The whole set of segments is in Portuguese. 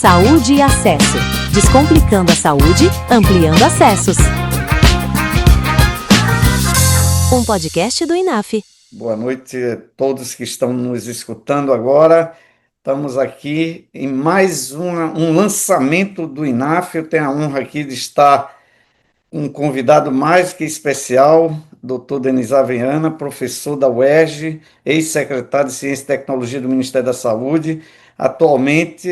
Saúde e acesso. Descomplicando a saúde, ampliando acessos. Um podcast do INAF. Boa noite a todos que estão nos escutando agora. Estamos aqui em mais um lançamento do INAF. Eu tenho a honra aqui de estar um convidado mais que especial, Dr. Denis Aveiana, professor da UERJ, ex-secretário de Ciência e Tecnologia do Ministério da Saúde. Atualmente,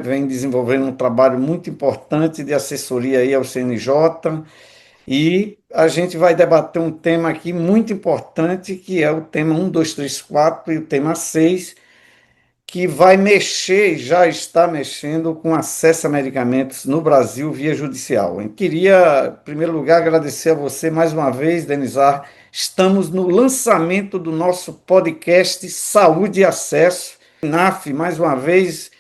vem desenvolvendo um trabalho muito importante de assessoria aí ao CNJ, e a gente vai debater um tema aqui muito importante, que é o tema 1, 2, 3, 4 e o tema 6, que vai mexer, já está mexendo com acesso a medicamentos no Brasil via judicial. Eu queria, em primeiro lugar, agradecer a você mais uma vez, Denizar. Estamos no lançamento do nosso podcast Saúde e Acesso. INAF, mais uma vez,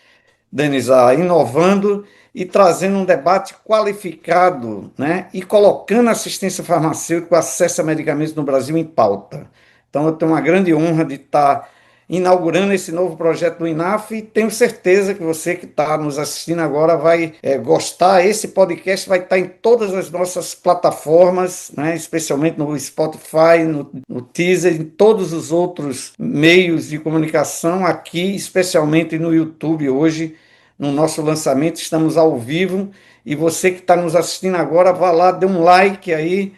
Denizar, inovando e trazendo um debate qualificado, né, e colocando a assistência farmacêutica, o acesso a medicamentos no Brasil em pauta. Então, eu tenho uma grande honra de estar inaugurando esse novo projeto do INAF, e tenho certeza que você que está nos assistindo agora vai gostar. Esse podcast vai estar em todas as nossas plataformas, né, especialmente no Spotify, no Deezer, em todos os outros meios de comunicação, aqui, especialmente no YouTube hoje. No nosso lançamento, estamos ao vivo, e você que está nos assistindo agora, vá lá, dê um like aí,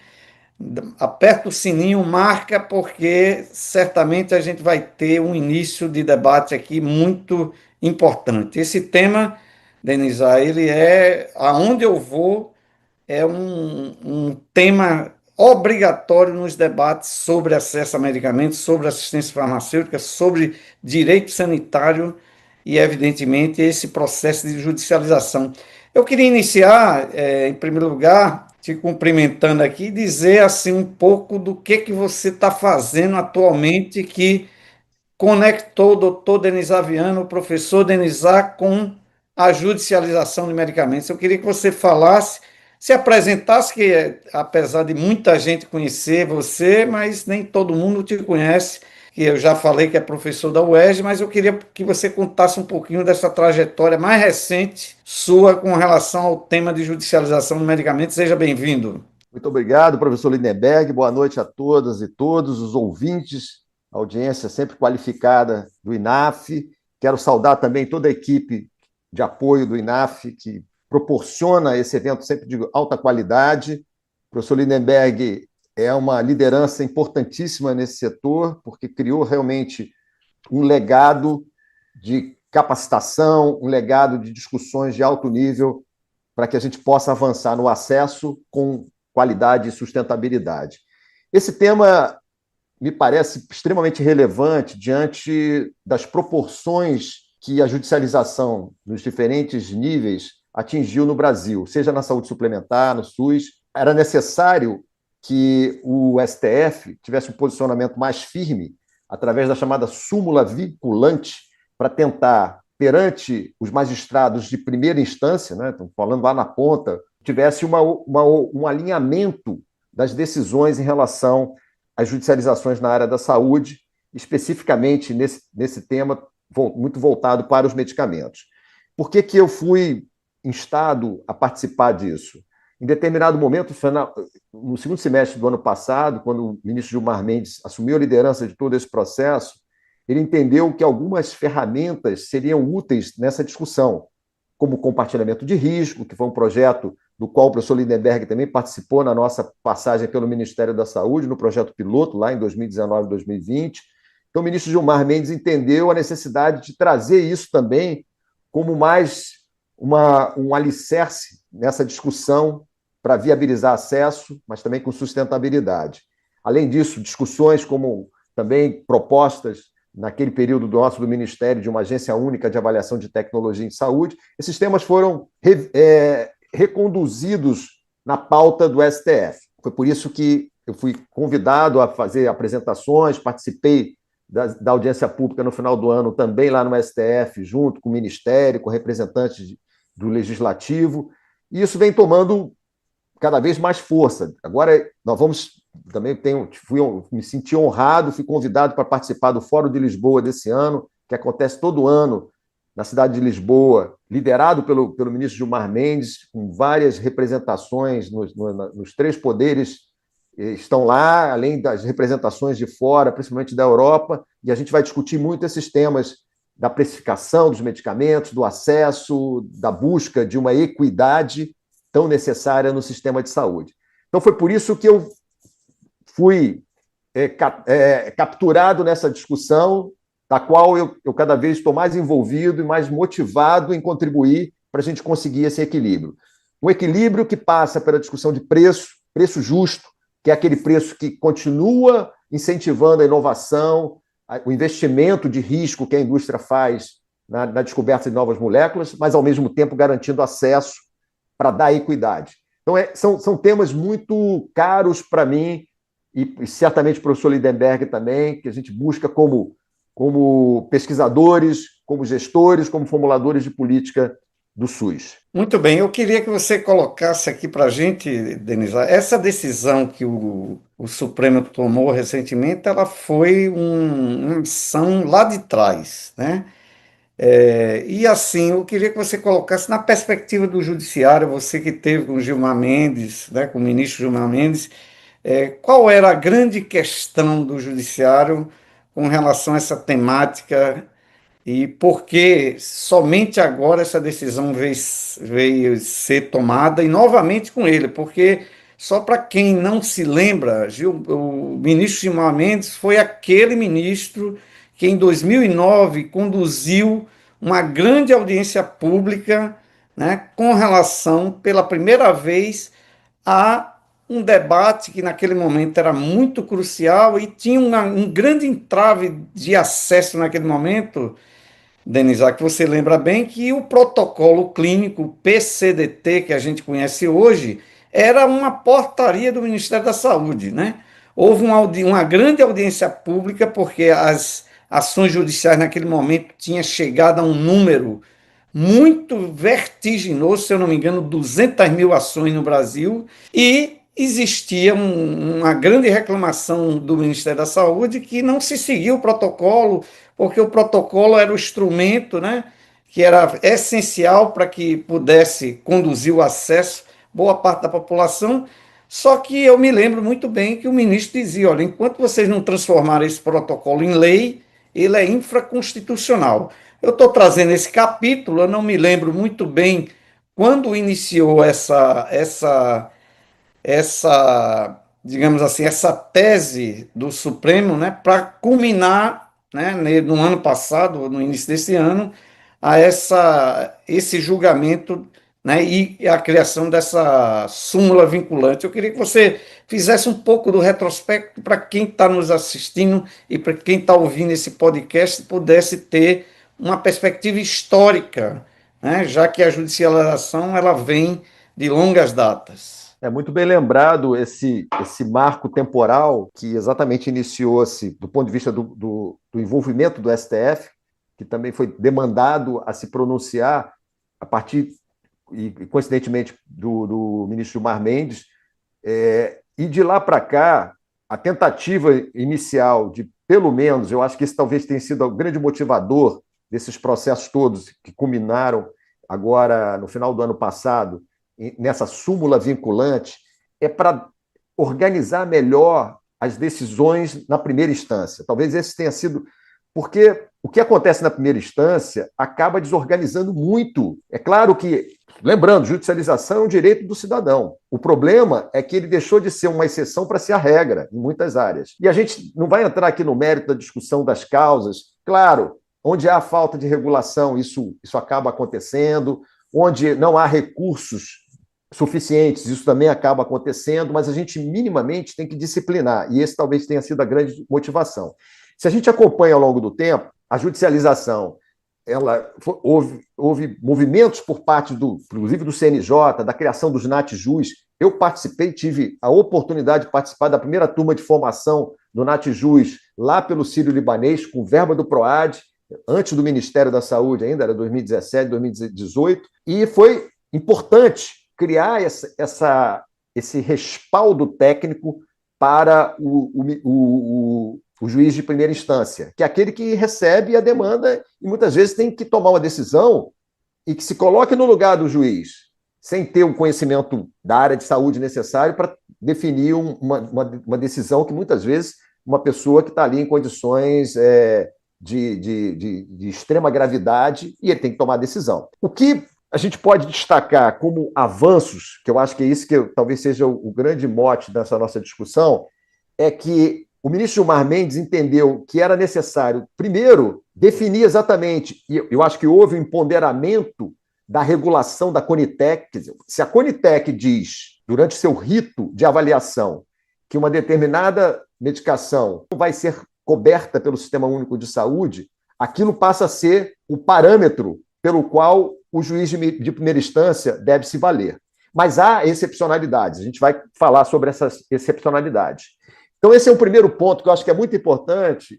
aperta o sininho, marca, porque certamente a gente vai ter um início de debate aqui muito importante. Esse tema, Denisa, ele aonde eu vou, é um tema obrigatório nos debates sobre acesso a medicamentos, sobre assistência farmacêutica, sobre direito sanitário e, evidentemente, esse processo de judicialização. Eu queria iniciar, em primeiro lugar, te cumprimentando aqui, e dizer assim um pouco do que você está fazendo atualmente, que conectou o doutor Denis Aveiana, o professor Denizar, com a judicialização de medicamentos. Eu queria que você falasse, se apresentasse, que apesar de muita gente conhecer você, mas nem todo mundo te conhece, que eu já falei que é professor da UERJ, mas eu queria que você contasse um pouquinho dessa trajetória mais recente sua com relação ao tema de judicialização de medicamentos. Seja bem-vindo. Muito obrigado, professor Lindenberg. Boa noite a todas e todos os ouvintes, audiência sempre qualificada do INAF. Quero saudar também toda a equipe de apoio do INAF, que proporciona esse evento sempre de alta qualidade. O professor Lindenberg é uma liderança importantíssima nesse setor, porque criou realmente um legado de capacitação, um legado de discussões de alto nível para que a gente possa avançar no acesso com qualidade e sustentabilidade. Esse tema me parece extremamente relevante diante das proporções que a judicialização nos diferentes níveis atingiu no Brasil, seja na saúde suplementar, no SUS. Era necessário que o STF tivesse um posicionamento mais firme através da chamada súmula vinculante para tentar, perante os magistrados de primeira instância, né, estamos falando lá na ponta, tivesse um alinhamento das decisões em relação às judicializações na área da saúde, especificamente nesse tema muito voltado para os medicamentos. Por que eu fui instado a participar disso? Em determinado momento, no segundo semestre do ano passado, quando o ministro Gilmar Mendes assumiu a liderança de todo esse processo, ele entendeu que algumas ferramentas seriam úteis nessa discussão, como o compartilhamento de risco, que foi um projeto do qual o professor Lindenberg também participou na nossa passagem pelo Ministério da Saúde, no projeto piloto, lá em 2019 e 2020. Então, o ministro Gilmar Mendes entendeu a necessidade de trazer isso também como mais um alicerce nessa discussão para viabilizar acesso, mas também com sustentabilidade. Além disso, discussões como também propostas naquele período do Ministério de uma agência única de avaliação de tecnologia em saúde, esses temas foram reconduzidos na pauta do STF. Foi por isso que eu fui convidado a fazer apresentações, participei da audiência pública no final do ano também lá no STF, junto com o Ministério, com representantes do Legislativo, e isso vem tomando cada vez mais força. Agora, nós vamos também, me senti honrado, fui convidado para participar do Fórum de Lisboa desse ano, que acontece todo ano na cidade de Lisboa, liderado pelo ministro Gilmar Mendes, com várias representações nos três poderes estão lá, além das representações de fora, principalmente da Europa, e a gente vai discutir muito esses temas da precificação dos medicamentos, do acesso, da busca de uma equidade tão necessária no sistema de saúde. Então, foi por isso que eu fui capturado nessa discussão, da qual eu cada vez estou mais envolvido e mais motivado em contribuir para a gente conseguir esse equilíbrio. Um equilíbrio que passa pela discussão de preço justo, que é aquele preço que continua incentivando a inovação, o investimento de risco que a indústria faz na descoberta de novas moléculas, mas, ao mesmo tempo, garantindo acesso para dar equidade. Então, são temas muito caros para mim e certamente para o professor Lindenberg também, que a gente busca como pesquisadores, como gestores, como formuladores de política do SUS. Muito bem, eu queria que você colocasse aqui para a gente, Denise, essa decisão que o Supremo tomou recentemente, ela foi uma ação lá de trás, né? E assim, eu queria que você colocasse na perspectiva do judiciário, você que teve com o Gilmar Mendes, né, com o ministro Gilmar Mendes, qual era a grande questão do judiciário com relação a essa temática e por que somente agora essa decisão veio ser tomada e novamente com ele, porque só para quem não se lembra, o ministro Gilmar Mendes foi aquele ministro que em 2009 conduziu uma grande audiência pública, né, com relação, pela primeira vez, a um debate que naquele momento era muito crucial e tinha um grande entrave de acesso naquele momento, Denisa, que você lembra bem que o protocolo clínico PCDT, que a gente conhece hoje, era uma portaria do Ministério da Saúde, né? Houve uma grande audiência pública, porque as ações judiciais naquele momento tinham chegado a um número muito vertiginoso, se eu não me engano, 200 mil ações no Brasil, e existia uma grande reclamação do Ministério da Saúde que não se seguia o protocolo, porque o protocolo era o instrumento, né, que era essencial para que pudesse conduzir o acesso boa parte da população. Só que eu me lembro muito bem que o ministro dizia: olha, enquanto vocês não transformarem esse protocolo em lei, ele é infraconstitucional. Eu estou trazendo esse capítulo, eu não me lembro muito bem quando iniciou digamos assim, essa tese do Supremo, né, para culminar, né, no ano passado, no início desse ano, a esse julgamento, né, e a criação dessa súmula vinculante. Eu queria que você fizesse um pouco do retrospecto para quem está nos assistindo e para quem está ouvindo esse podcast pudesse ter uma perspectiva histórica, né, já que a judicialização ela vem de longas datas. É muito bem lembrado esse marco temporal que exatamente iniciou-se do ponto de vista do envolvimento do STF, que também foi demandado a se pronunciar a partir, e coincidentemente, do ministro Gilmar Mendes, e de lá para cá, a tentativa inicial de, pelo menos, eu acho que esse talvez tenha sido o grande motivador desses processos todos que culminaram agora no final do ano passado, nessa súmula vinculante, é para organizar melhor as decisões na primeira instância. Talvez esse tenha sido... Porque o que acontece na primeira instância acaba desorganizando muito. É claro que, lembrando, judicialização é um direito do cidadão. O problema é que ele deixou de ser uma exceção para ser a regra em muitas áreas. E a gente não vai entrar aqui no mérito da discussão das causas. Claro, onde há falta de regulação, isso acaba acontecendo. Onde não há recursos suficientes, isso também acaba acontecendo, mas a gente minimamente tem que disciplinar, e esse talvez tenha sido a grande motivação. Se a gente acompanha ao longo do tempo, a judicialização, houve movimentos por parte, inclusive do CNJ, da criação dos NATJUS. Eu participei, tive a oportunidade de participar da primeira turma de formação do NATJUS lá pelo Sírio-Libanês, com verba do PROAD, antes do Ministério da Saúde ainda, era 2017, 2018, e foi importante criar esse respaldo técnico para o o juiz de primeira instância, que é aquele que recebe a demanda e muitas vezes tem que tomar uma decisão e que se coloque no lugar do juiz, sem ter o conhecimento da área de saúde necessário para definir uma decisão que muitas vezes uma pessoa que está ali em condições de extrema gravidade e ele tem que tomar a decisão. O que a gente pode destacar como avanços, que eu acho que é isso que talvez seja o grande mote dessa nossa discussão, é que o ministro Gilmar Mendes entendeu que era necessário, primeiro, definir exatamente, e eu acho que houve um empoderamento da regulação da Conitec. Quer dizer, se a Conitec diz, durante seu rito de avaliação, que uma determinada medicação vai ser coberta pelo Sistema Único de Saúde, aquilo passa a ser o parâmetro pelo qual o juiz de primeira instância deve se valer. Mas há excepcionalidades, a gente vai falar sobre essas excepcionalidades. Então, esse é o primeiro ponto que eu acho que é muito importante,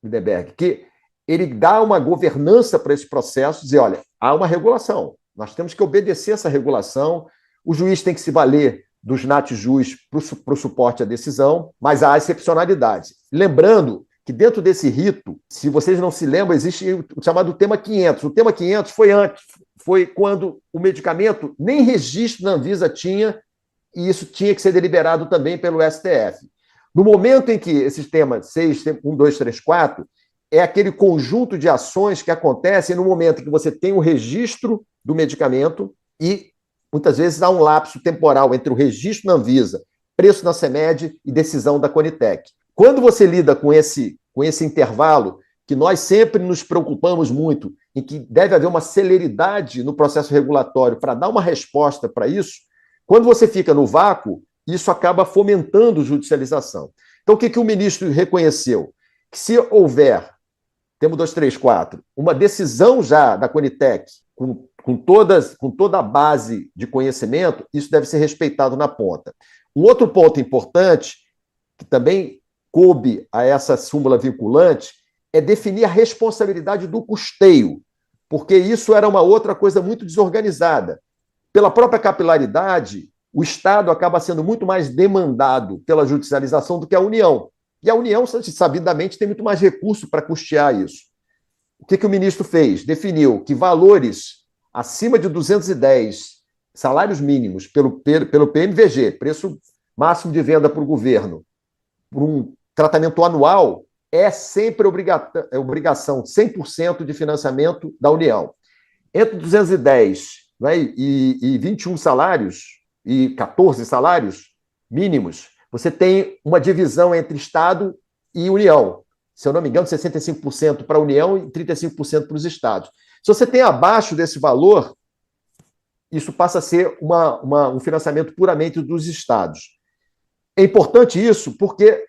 Lindenberg, que ele dá uma governança para esse processo, dizer, olha, há uma regulação, nós temos que obedecer essa regulação, o juiz tem que se valer dos NATJUS para o suporte à decisão, mas há excepcionalidades. Lembrando que dentro desse rito, se vocês não se lembram, existe o chamado tema 500. O tema 500 foi antes, foi quando o medicamento nem registro na Anvisa tinha, e isso tinha que ser deliberado também pelo STF. No momento em que esse tema 6, 1, 2, 3, 4, é aquele conjunto de ações que acontecem no momento em que você tem o registro do medicamento e, muitas vezes, há um lapso temporal entre o registro na Anvisa, preço na CEMED e decisão da Conitec. Quando você lida com esse intervalo, que nós sempre nos preocupamos muito, em que deve haver uma celeridade no processo regulatório para dar uma resposta para isso, quando você fica no vácuo, isso acaba fomentando judicialização. Então, o que o ministro reconheceu? Que se houver, temos 2, 3, 4, uma decisão já da Conitec, com toda a base de conhecimento, isso deve ser respeitado na ponta. Um outro ponto importante, que também coube a essa súmula vinculante, é definir a responsabilidade do custeio, porque isso era uma outra coisa muito desorganizada. Pela própria capilaridade, o Estado acaba sendo muito mais demandado pela judicialização do que a União. E a União, sabidamente, tem muito mais recurso para custear isso. O que o ministro fez? Definiu que valores acima de 210 salários mínimos pelo PMVG, preço máximo de venda para o governo, por um tratamento anual, é sempre obrigação, 100% de financiamento da União. Entre 210, né, e 21 salários, e 14 salários mínimos, você tem uma divisão entre Estado e União. Se eu não me engano, 65% para a União e 35% para os Estados. Se você tem abaixo desse valor, isso passa a ser um financiamento puramente dos Estados. É importante isso porque,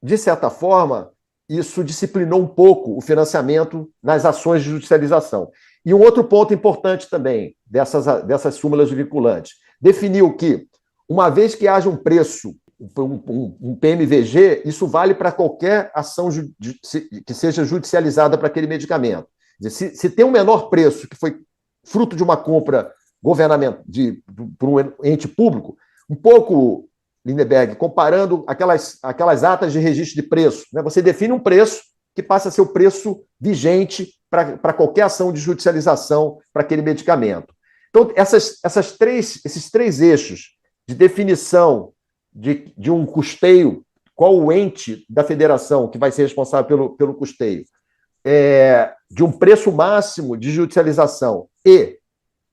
de certa forma, isso disciplinou um pouco o financiamento nas ações de judicialização. E um outro ponto importante também dessas súmulas vinculantes, definiu que, uma vez que haja um preço, um PMVG, isso vale para qualquer ação que seja judicializada para aquele medicamento. Quer dizer, se tem um menor preço que foi fruto de uma compra governamental por um ente público, um pouco, Lindenberg, comparando aquelas atas de registro de preço, né? Você define um preço que passa a ser o preço vigente para qualquer ação de judicialização para aquele medicamento. Então, esses três eixos de definição de um custeio, qual o ente da federação que vai ser responsável pelo custeio, de um preço máximo de judicialização e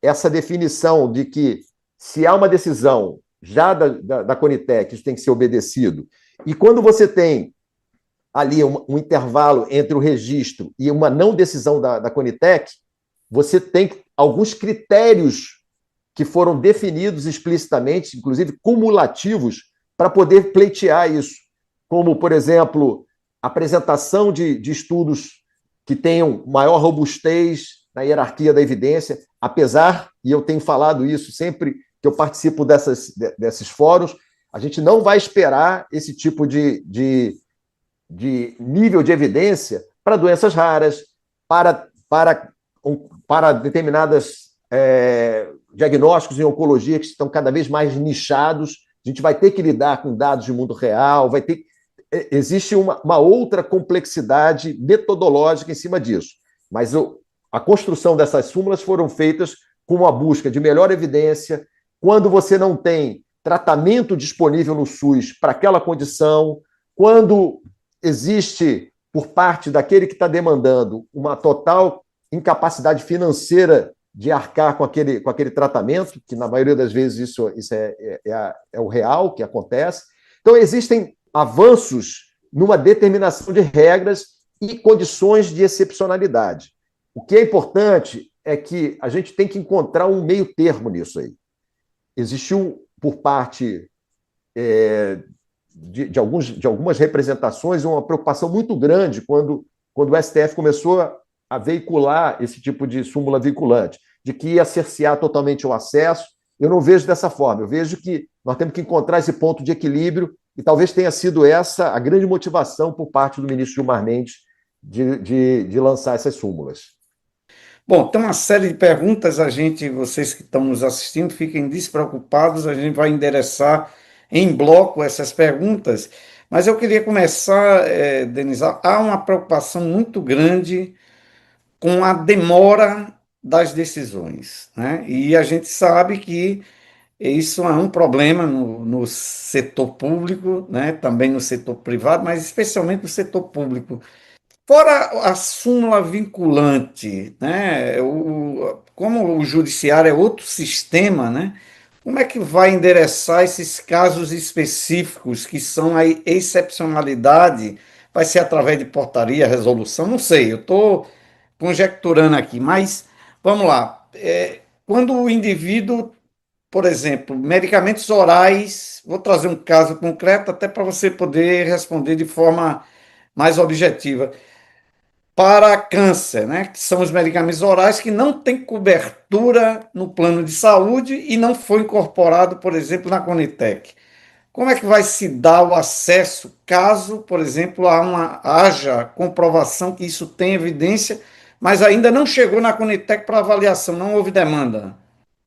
essa definição de que, se há uma decisão já da Conitec, isso tem que ser obedecido, e quando você tem ali um intervalo entre o registro e uma não decisão da Conitec, você tem alguns critérios que foram definidos explicitamente, inclusive cumulativos, para poder pleitear isso, como, por exemplo, apresentação de estudos que tenham maior robustez na hierarquia da evidência, apesar, e eu tenho falado isso sempre que eu participo desses fóruns, a gente não vai esperar esse tipo de nível de evidência para doenças raras, para determinados diagnósticos em oncologia que estão cada vez mais nichados. A gente vai ter que lidar com dados de mundo real, existe uma outra complexidade metodológica em cima disso. Mas a construção dessas súmulas foram feitas com a busca de melhor evidência. Quando você não tem tratamento disponível no SUS para aquela condição, quando existe, por parte daquele que está demandando, uma total incapacidade financeira de arcar com aquele tratamento, que na maioria das vezes isso é o real que acontece. Então, existem avanços numa determinação de regras e condições de excepcionalidade. O que é importante é que a gente tem que encontrar um meio termo nisso aí. Existiu, por parte de algumas representações, uma preocupação muito grande quando o STF começou a veicular esse tipo de súmula vinculante, de que ia cercear totalmente o acesso. Eu não vejo dessa forma. Eu vejo que nós temos que encontrar esse ponto de equilíbrio e talvez tenha sido essa a grande motivação por parte do ministro Gilmar Mendes de lançar essas súmulas. Bom, tem uma série de perguntas, vocês que estão nos assistindo, fiquem despreocupados, a gente vai endereçar em bloco essas perguntas, mas eu queria começar, Denise, há uma preocupação muito grande com a demora das decisões, né? E a gente sabe que isso é um problema no setor público, né? Também no setor privado, mas especialmente no setor público. Fora a súmula vinculante, né? Como o judiciário é outro sistema, né? Como é que vai endereçar esses casos específicos que são a excepcionalidade? Vai ser através de portaria, resolução? Não sei, eu estou conjecturando aqui, mas vamos lá. Quando o indivíduo, por exemplo, medicamentos orais, vou trazer um caso concreto até para você poder responder de forma mais objetiva. Para câncer, né, que são os medicamentos orais que não têm cobertura no plano de saúde e não foi incorporado, por exemplo, na Conitec. Como é que vai se dar o acesso caso, por exemplo, haja comprovação que isso tem evidência, mas ainda não chegou na Conitec para avaliação, não houve demanda?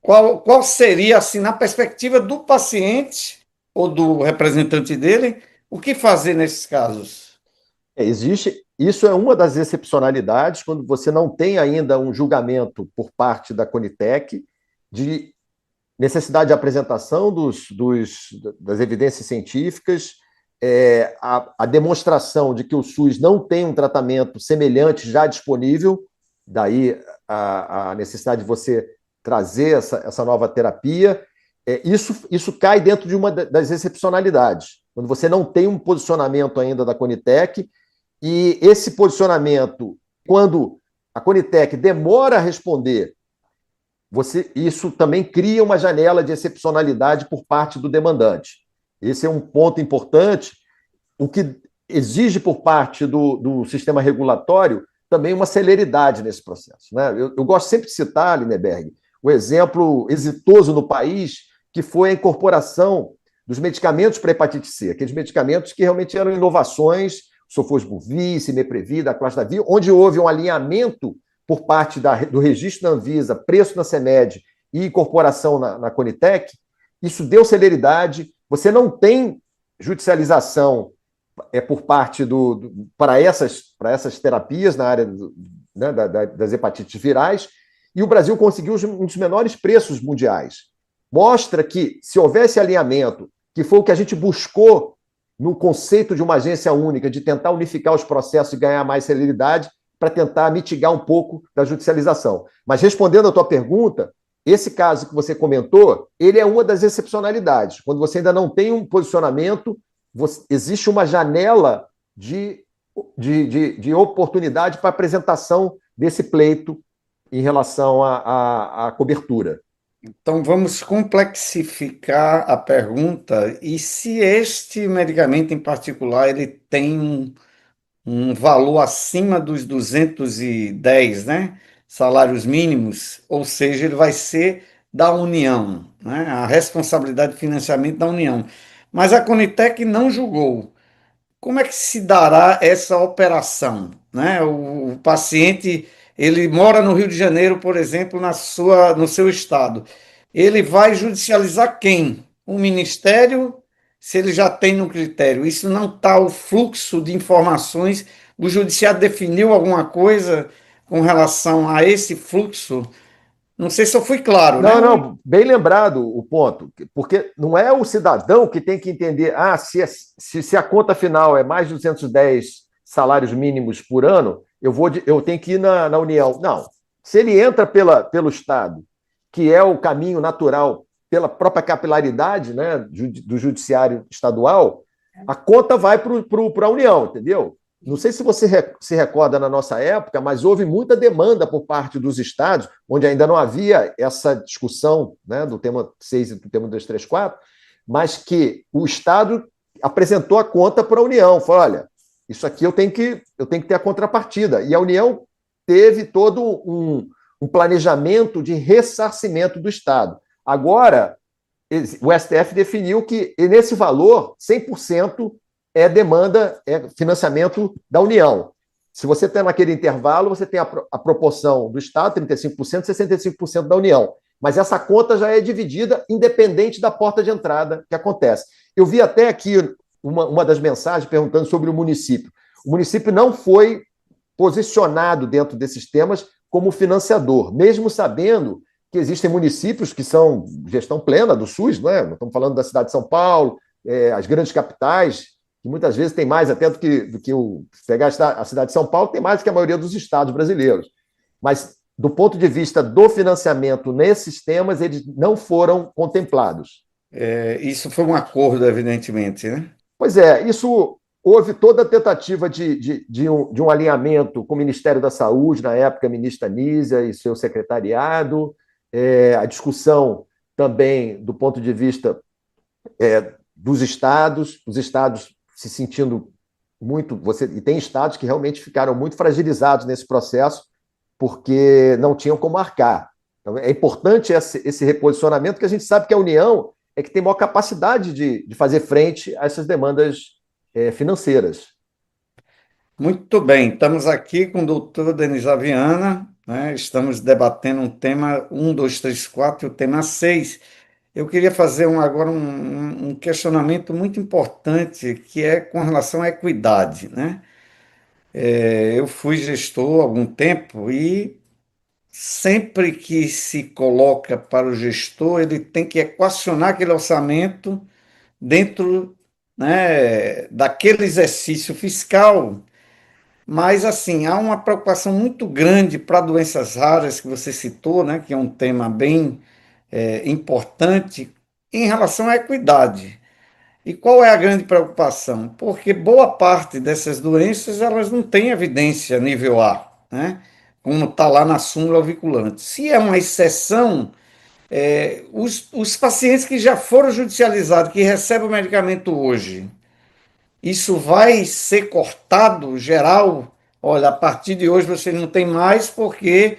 Qual seria, assim, na perspectiva do paciente ou do representante dele, o que fazer nesses casos? Isso é uma das excepcionalidades, quando você não tem ainda um julgamento por parte da Conitec de necessidade de apresentação das evidências científicas, a demonstração de que o SUS não tem um tratamento semelhante já disponível, daí a necessidade de você trazer essa nova terapia. Isso cai dentro de uma das excepcionalidades, quando você não tem um posicionamento ainda da Conitec, e esse posicionamento, quando a Conitec demora a responder, isso também cria uma janela de excepcionalidade por parte do demandante. Esse é um ponto importante, o que exige por parte do sistema regulatório também uma celeridade nesse processo, né? Eu gosto sempre de citar, Lineberg, o exemplo exitoso no país, que foi a incorporação dos medicamentos para hepatite C, aqueles medicamentos que realmente eram inovações, Sofosbuvir, Cimeprevir, da Clasdavir, onde houve um alinhamento por parte do registro da Anvisa, preço na CEMED e incorporação na Conitec. Isso deu celeridade. Você não tem judicialização por parte para essas terapias na área né, das hepatites virais, e o Brasil conseguiu um dos menores preços mundiais. Mostra que, se houvesse alinhamento, que foi o que a gente buscou no conceito de uma agência única, de tentar unificar os processos e ganhar mais celeridade, para tentar mitigar um pouco da judicialização. Mas, respondendo à tua pergunta, esse caso que você comentou, ele é uma das excepcionalidades. Quando você ainda não tem um posicionamento, existe uma janela de oportunidade para apresentação desse pleito em relação à cobertura. Então, vamos complexificar a pergunta. E se este medicamento em particular ele tem um valor acima dos 210, né, salários mínimos, ou seja, ele vai ser da União, né, a responsabilidade de financiamento da União. Mas a Conitec não julgou. Como é que se dará essa operação, né? O paciente, ele mora no Rio de Janeiro, por exemplo, no seu estado. Ele vai judicializar quem? O Ministério se ele já tem no critério. Isso não está o fluxo de informações. O judiciário definiu alguma coisa com relação a esse fluxo? Não sei se eu fui claro, né? Não, não, bem lembrado o ponto, porque não é o cidadão que tem que entender, se a conta final é mais de 210 salários mínimos por ano, eu tenho que ir na União. Não, se ele entra pelo Estado, que é o caminho natural, pela própria capilaridade, né, do judiciário estadual, a conta vai para a União, entendeu? Não sei se você se recorda na nossa época, mas houve muita demanda por parte dos estados, onde ainda não havia essa discussão, né, do tema 6 e do tema 234, mas que o Estado apresentou a conta para a União. Falou: olha, isso aqui eu tenho que ter a contrapartida. E a União teve todo um planejamento de ressarcimento do Estado. Agora, o STF definiu que nesse valor, 100% é demanda, é financiamento da União. Se você tem naquele intervalo, você tem a proporção do Estado, 35%, 65% da União. Mas essa conta já é dividida independente da porta de entrada que acontece. Eu vi até aqui uma das mensagens perguntando sobre o município. O município não foi posicionado dentro desses temas como financiador, mesmo sabendo que existem municípios que são gestão plena do SUS, não é? Nós estamos falando da cidade de São Paulo, as grandes capitais, que muitas vezes tem mais até do que pegar a cidade de São Paulo, tem mais do que a maioria dos estados brasileiros. Mas, do ponto de vista do financiamento nesses temas, eles não foram contemplados. Isso foi um acordo, evidentemente, né? Pois é, isso houve toda a tentativa de um alinhamento com o Ministério da Saúde, na época, a ministra Nízia e seu secretariado, a discussão também do ponto de vista dos estados, os estados se sentindo muito. E tem estados que realmente ficaram muito fragilizados nesse processo, porque não tinham como arcar. Então, é importante esse reposicionamento, que a gente sabe que a União é que tem maior capacidade de fazer frente a essas demandas financeiras. Muito bem, estamos aqui com o doutor Denis Aviana, né? Estamos debatendo um tema 1, 2, 3, 4 e o tema 6. Eu queria fazer agora um questionamento muito importante, que é com relação à equidade, né? Eu fui gestor há algum tempo e sempre que se coloca para o gestor, ele tem que equacionar aquele orçamento dentro, né, daquele exercício fiscal. Mas, assim, há uma preocupação muito grande para doenças raras que você citou, né, que é um tema bem importante em relação à equidade. E qual é a grande preocupação? Porque boa parte dessas doenças elas não têm evidência nível A, né? Como está lá na súmula auriculante. Se é uma exceção, os pacientes que já foram judicializados, que recebem o medicamento hoje, isso vai ser cortado geral? Olha, a partir de hoje você não tem mais porque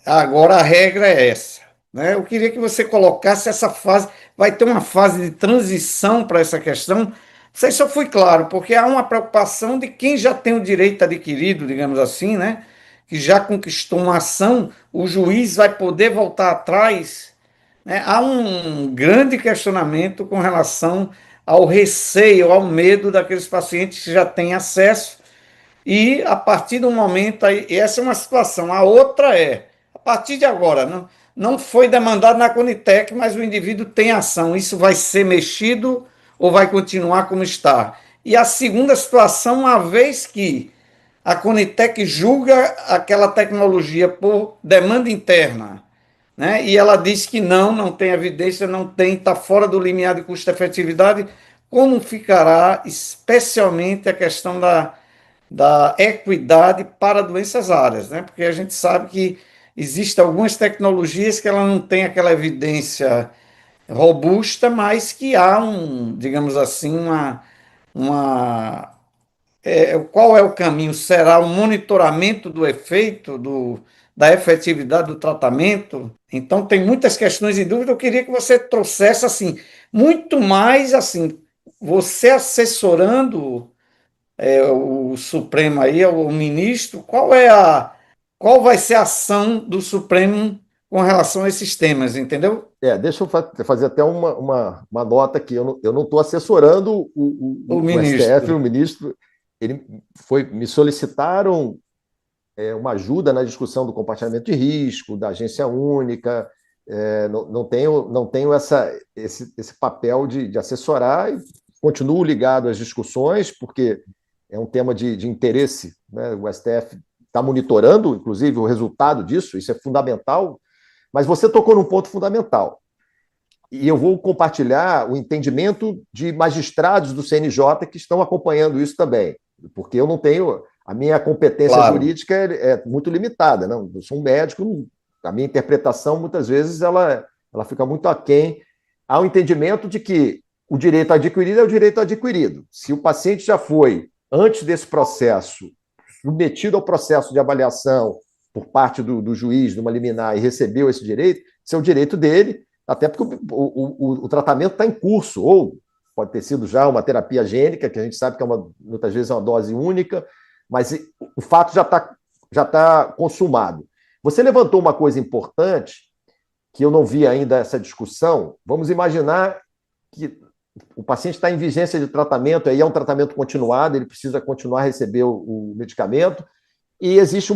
agora a regra é essa. Né? Eu queria que você colocasse essa fase, vai ter uma fase de transição para essa questão. Não sei se eu fui claro, porque há uma preocupação de quem já tem o direito adquirido, digamos assim, né? Que já conquistou uma ação, o juiz vai poder voltar atrás, né? Há um grande questionamento com relação ao receio, ao medo daqueles pacientes que já têm acesso e a partir do momento aí, essa é uma situação. A outra a partir de agora, não foi demandado na Conitec, mas o indivíduo tem ação. Isso vai ser mexido ou vai continuar como está? E a segunda situação, uma vez que a Conitec julga aquela tecnologia por demanda interna, né? E ela diz que não tem evidência, não tem, está fora do limiar de custo-efetividade, como ficará especialmente a questão da equidade para doenças raras, né? Porque a gente sabe que existem algumas tecnologias que ela não tem aquela evidência robusta, mas que há digamos assim, qual é o caminho? Será o monitoramento do efeito, da efetividade do tratamento? Então, tem muitas questões em dúvida. Eu queria que você trouxesse, assim, muito mais, assim, você assessorando o Supremo aí, o ministro, qual vai ser a ação do Supremo com relação a esses temas, entendeu? Deixa eu fazer até uma nota aqui. Eu não estou assessorando O o STF, o ministro. ministro. Me solicitaram uma ajuda na discussão do compartilhamento de risco, da agência única. Não tenho esse papel de assessorar e continuo ligado às discussões, porque é um tema de interesse, né? O STF está monitorando, inclusive, o resultado disso, isso é fundamental. Mas você tocou num ponto fundamental. E eu vou compartilhar o entendimento de magistrados do CNJ que estão acompanhando isso também, porque eu não tenho. A minha competência Claro, jurídica é muito limitada. Não? Eu sou um médico, a minha interpretação, muitas vezes, ela fica muito aquém. Há o entendimento de que o direito adquirido é o direito adquirido. Se o paciente já foi, antes desse processo, submetido ao processo de avaliação por parte do juiz, de uma liminar, e recebeu esse direito, esse é o direito dele, até porque o tratamento está em curso, ou pode ter sido já uma terapia gênica, que a gente sabe que muitas vezes é uma dose única, mas o fato já tá consumado. Você levantou uma coisa importante, que eu não vi ainda essa discussão. Vamos imaginar que o paciente está em vigência de tratamento, aí é um tratamento continuado, ele precisa continuar a receber o medicamento, e existe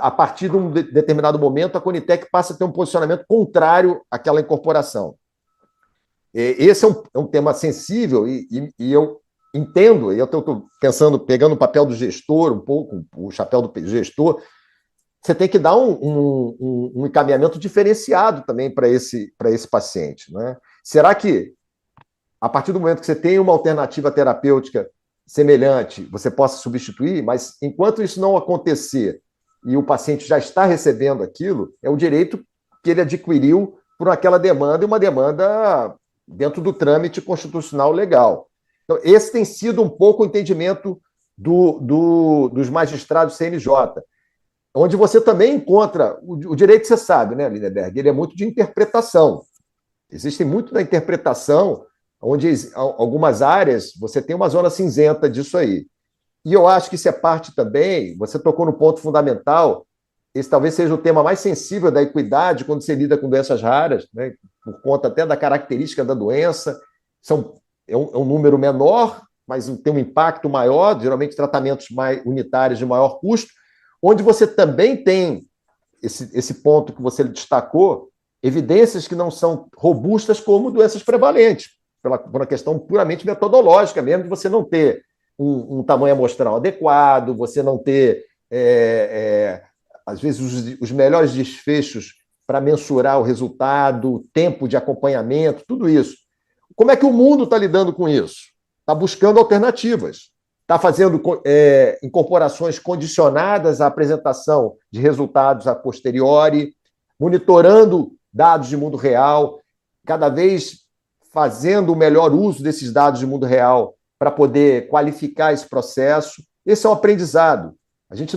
a partir de um determinado momento, a Conitec passa a ter um posicionamento contrário àquela incorporação. Esse é um tema sensível e eu entendo, e eu estou pensando, pegando o papel do gestor, um pouco, o chapéu do gestor, você tem que dar um encaminhamento diferenciado também para esse paciente. Né? Será que, a partir do momento que você tem uma alternativa terapêutica semelhante, você possa substituir, mas enquanto isso não acontecer e o paciente já está recebendo aquilo, é o direito que ele adquiriu por aquela demanda, e uma demanda dentro do trâmite constitucional legal. Então, esse tem sido um pouco o entendimento dos magistrados CNJ, onde você também encontra o direito, você sabe, né, Lindeberg? Ele é muito de interpretação. Existe muito da interpretação, onde algumas áreas você tem uma zona cinzenta disso aí. E eu acho que isso é parte também, você tocou no ponto fundamental, esse talvez seja o tema mais sensível da equidade quando você lida com doenças raras, né, por conta até da característica da doença. É um número menor, mas tem um impacto maior, geralmente tratamentos mais unitários de maior custo, onde você também tem esse ponto que você destacou, evidências que não são robustas como doenças prevalentes, por uma questão puramente metodológica mesmo, de você não ter um tamanho amostral adequado, você não ter, às vezes, os melhores desfechos para mensurar o resultado, tempo de acompanhamento, tudo isso. Como é que o mundo está lidando com isso? Está buscando alternativas, está fazendo incorporações condicionadas à apresentação de resultados a posteriori, monitorando dados de mundo real, cada vez fazendo o melhor uso desses dados de mundo real para poder qualificar esse processo. Esse é um aprendizado. A gente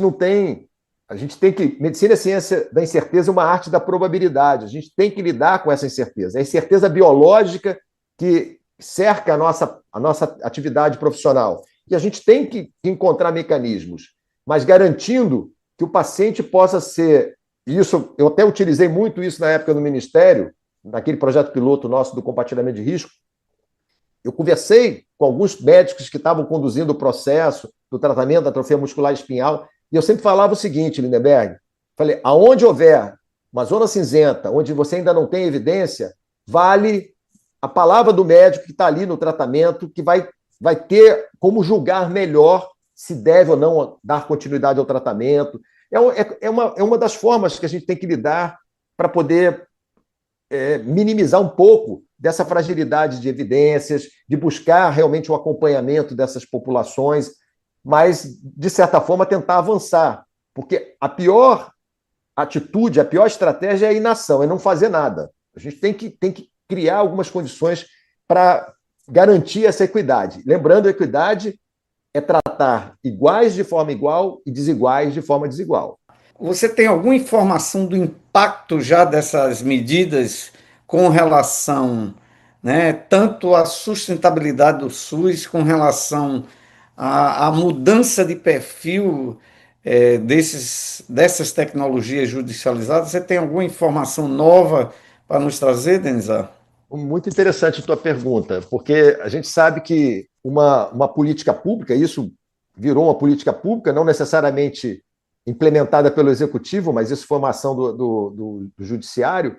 tem que... Medicina é ciência da incerteza, uma arte da probabilidade. A gente tem que lidar com essa incerteza. É a incerteza biológica que cerca a nossa atividade profissional. E a gente tem que encontrar mecanismos, mas garantindo que o paciente possa ser... Isso, eu até utilizei muito isso na época do Ministério, naquele projeto piloto nosso do compartilhamento de risco. Eu conversei com alguns médicos que estavam conduzindo o processo do tratamento da atrofia muscular espinhal, e eu sempre falava o seguinte, Lindeberg, falei, aonde houver uma zona cinzenta, onde você ainda não tem evidência, vale a palavra do médico que está ali no tratamento, que vai ter como julgar melhor se deve ou não dar continuidade ao tratamento. É uma das formas que a gente tem que lidar para poder minimizar um pouco dessa fragilidade de evidências, de buscar realmente o acompanhamento dessas populações, mas, de certa forma, tentar avançar. Porque a pior atitude, a pior estratégia é a inação, é não fazer nada. A gente tem que criar algumas condições para garantir essa equidade. Lembrando, a equidade é tratar iguais de forma igual e desiguais de forma desigual. Você tem alguma informação do impacto já dessas medidas com relação, né, tanto à sustentabilidade do SUS, com relação à mudança de perfil dessas tecnologias judicializadas? Você tem alguma informação nova para nos trazer, Denizar? Muito interessante a tua pergunta, porque a gente sabe que uma política pública, isso virou uma política pública, não necessariamente implementada pelo Executivo, mas isso foi uma ação do Judiciário.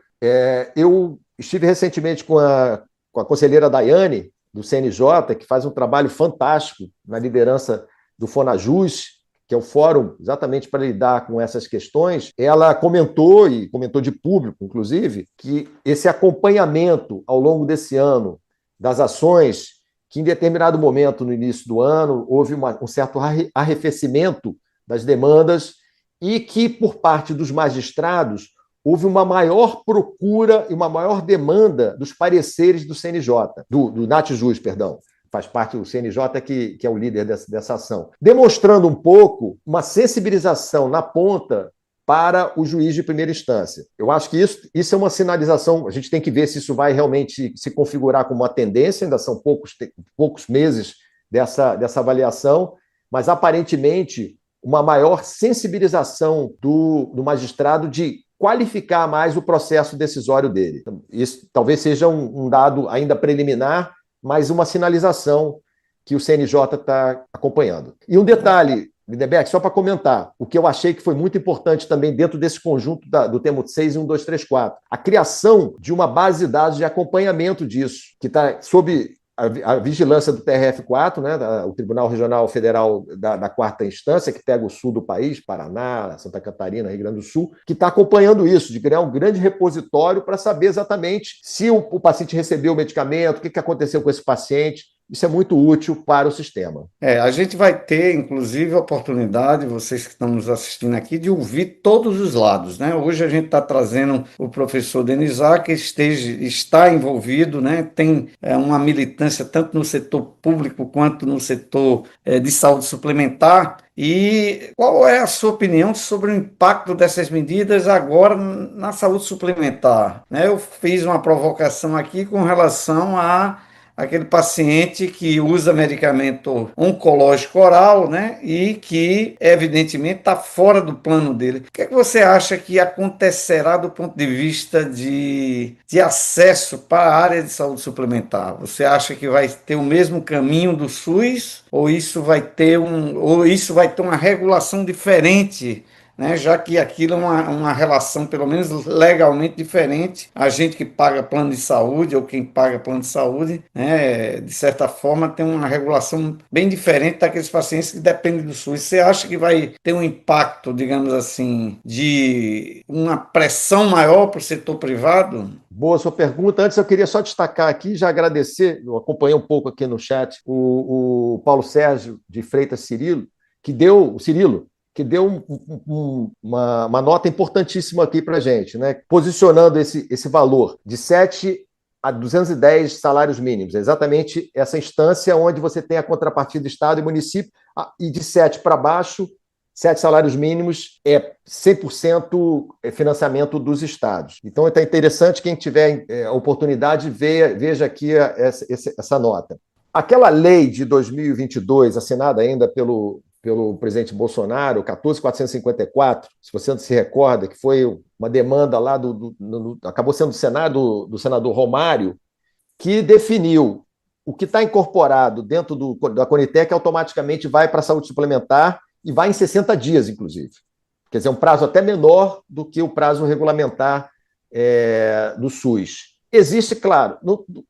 Eu estive recentemente com a conselheira Daiane, do CNJ, que faz um trabalho fantástico na liderança do Fonajus, que é o fórum exatamente para lidar com essas questões. Ela comentou, e comentou de público, inclusive, que esse acompanhamento ao longo desse ano das ações, que em determinado momento no início do ano houve um certo arrefecimento das demandas e que, por parte dos magistrados, houve uma maior procura e uma maior demanda dos pareceres do CNJ, do Natjuz, perdão. Faz parte do CNJ, que é o líder dessa ação, demonstrando um pouco uma sensibilização na ponta para o juiz de primeira instância. Eu acho que isso é uma sinalização, a gente tem que ver se isso vai realmente se configurar como uma tendência, ainda são poucos meses dessa avaliação, mas aparentemente uma maior sensibilização do magistrado de qualificar mais o processo decisório dele. Isso talvez seja um dado ainda preliminar, mas uma sinalização que o CNJ está acompanhando. E um detalhe, Lindeberg, só para comentar, o que eu achei que foi muito importante também dentro desse conjunto do Temut 6 e 1234, a criação de uma base de dados de acompanhamento disso, que está sob a vigilância do TRF4, né, o Tribunal Regional Federal da quarta instância, que pega o sul do país, Paraná, Santa Catarina, Rio Grande do Sul, que está acompanhando isso, de criar um grande repositório para saber exatamente se o paciente recebeu o medicamento, o que aconteceu com esse paciente. Isso é muito útil para o sistema. A gente vai ter, inclusive, a oportunidade, vocês que estão nos assistindo aqui, de ouvir todos os lados, né? Hoje a gente está trazendo o professor Denizar, que está envolvido, né? Tem uma militância tanto no setor público quanto no setor de saúde suplementar. E qual é a sua opinião sobre o impacto dessas medidas agora na saúde suplementar, né? Eu fiz uma provocação aqui com relação a aquele paciente que usa medicamento oncológico oral, né, e que, evidentemente, está fora do plano dele. O que é que você acha que acontecerá do ponto de vista de acesso para a área de saúde suplementar? Você acha que vai ter o mesmo caminho do SUS, ou isso vai ter uma regulação diferente, né, já que aquilo é uma relação, pelo menos legalmente diferente, a gente que paga plano de saúde ou quem paga plano de saúde, né, de certa forma tem uma regulação bem diferente daqueles pacientes que dependem do SUS. Você acha que vai ter um impacto, digamos assim, de uma pressão maior para o setor privado? Boa sua pergunta. Antes eu queria só destacar aqui, já agradecer, eu acompanhei um pouco aqui no chat, o Paulo Sérgio de Freitas Cirilo, que deu uma nota importantíssima aqui para a gente, né? Posicionando esse valor de 7 a 210 salários mínimos. É exatamente essa instância onde você tem a contrapartida Estado e município, e de 7 para baixo, 7 salários mínimos é 100% financiamento dos estados. Então, é interessante, quem tiver a oportunidade, veja aqui essa nota. Aquela lei de 2022, assinada ainda pelo presidente Bolsonaro, 14.454, se você não se recorda, que foi uma demanda lá acabou sendo do senador Romário, que definiu o que está incorporado dentro da Conitec automaticamente vai para a saúde suplementar e vai em 60 dias, inclusive. Quer dizer, um prazo até menor do que o prazo regulamentar do SUS. Existe, claro,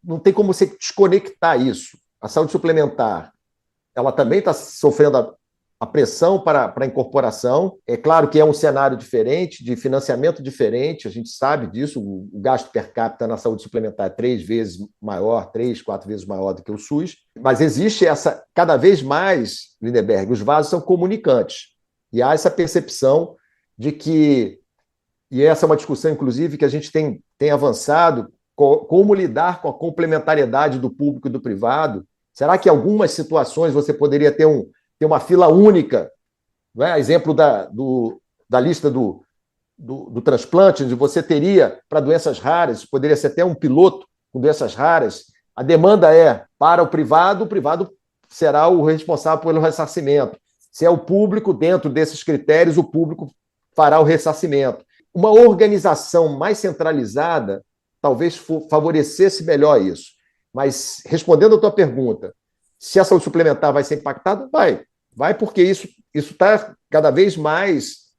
não tem como você desconectar isso. A saúde suplementar, ela também está sofrendo a pressão para a incorporação. É claro que é um cenário diferente, de financiamento diferente, a gente sabe disso, o gasto per capita na saúde suplementar é 3 vezes maior, 3, 4 vezes maior do que o SUS, mas existe cada vez mais, Lindeberg, os vasos são comunicantes, e há essa percepção de que, e essa é uma discussão, inclusive, que a gente tem avançado, como lidar com a complementariedade do público e do privado. Será que em algumas situações você poderia ter uma fila única, não é? Exemplo da lista do transplante, onde você teria para doenças raras, poderia ser até um piloto com doenças raras, a demanda é para o privado será o responsável pelo ressarcimento. Se é o público, dentro desses critérios, o público fará o ressarcimento. Uma organização mais centralizada talvez favorecesse melhor isso. Mas, respondendo a tua pergunta, se a saúde suplementar vai ser impactada? Vai. Vai porque isso está cada vez mais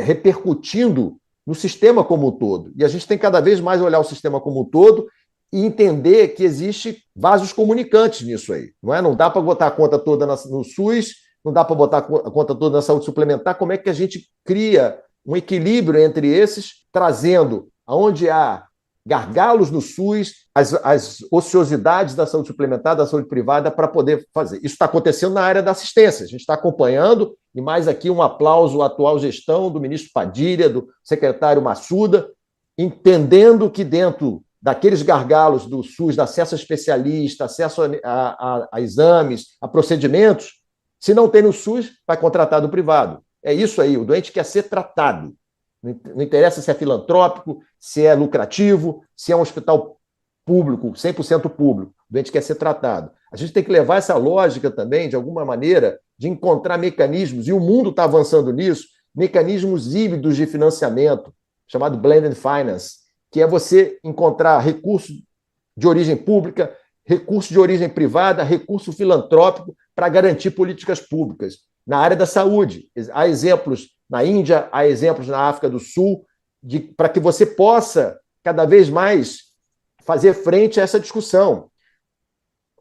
repercutindo no sistema como um todo. E a gente tem cada vez mais olhar o sistema como um todo e entender que existe vasos comunicantes nisso aí. Não é? Não dá para botar a conta toda no SUS, não dá para botar a conta toda na saúde suplementar. Como é que a gente cria um equilíbrio entre esses, trazendo aonde há gargalos no SUS, as ociosidades da saúde suplementar, da saúde privada, para poder fazer. Isso está acontecendo na área da assistência. A gente está acompanhando, e mais aqui um aplauso à atual gestão do ministro Padilha, do secretário Massuda, entendendo que dentro daqueles gargalos do SUS, de acesso a especialista, acesso a exames, a procedimentos, se não tem no SUS, vai contratar do privado. É isso aí, o doente quer ser tratado. Não interessa se é filantrópico, se é lucrativo, se é um hospital público, 100% público. O doente quer ser tratado. A gente tem que levar essa lógica também, de alguma maneira, de encontrar mecanismos, e o mundo está avançando nisso, mecanismos híbridos de financiamento, chamado blended finance, que é você encontrar recursos de origem pública, recurso de origem privada, recurso filantrópico para garantir políticas públicas. Na área da saúde, há exemplos na Índia, há exemplos na África do Sul, para que você possa cada vez mais fazer frente a essa discussão.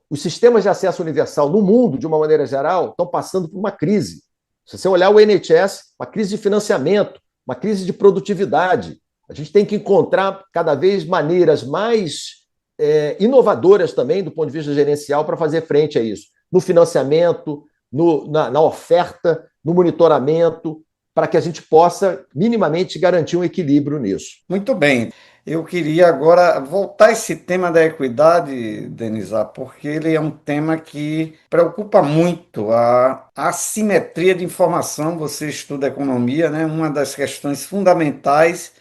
Os sistemas de acesso universal no mundo, de uma maneira geral, estão passando por uma crise. Se você olhar o NHS, uma crise de financiamento, uma crise de produtividade. A gente tem que encontrar cada vez maneiras mais inovadoras também, do ponto de vista gerencial, para fazer frente a isso. No financiamento, na oferta, no monitoramento, para que a gente possa minimamente garantir um equilíbrio nisso. Muito bem. Eu queria agora voltar a esse tema da equidade, Denisa, porque ele é um tema que preocupa muito a assimetria de informação. Você estuda economia, né? Uma das questões fundamentais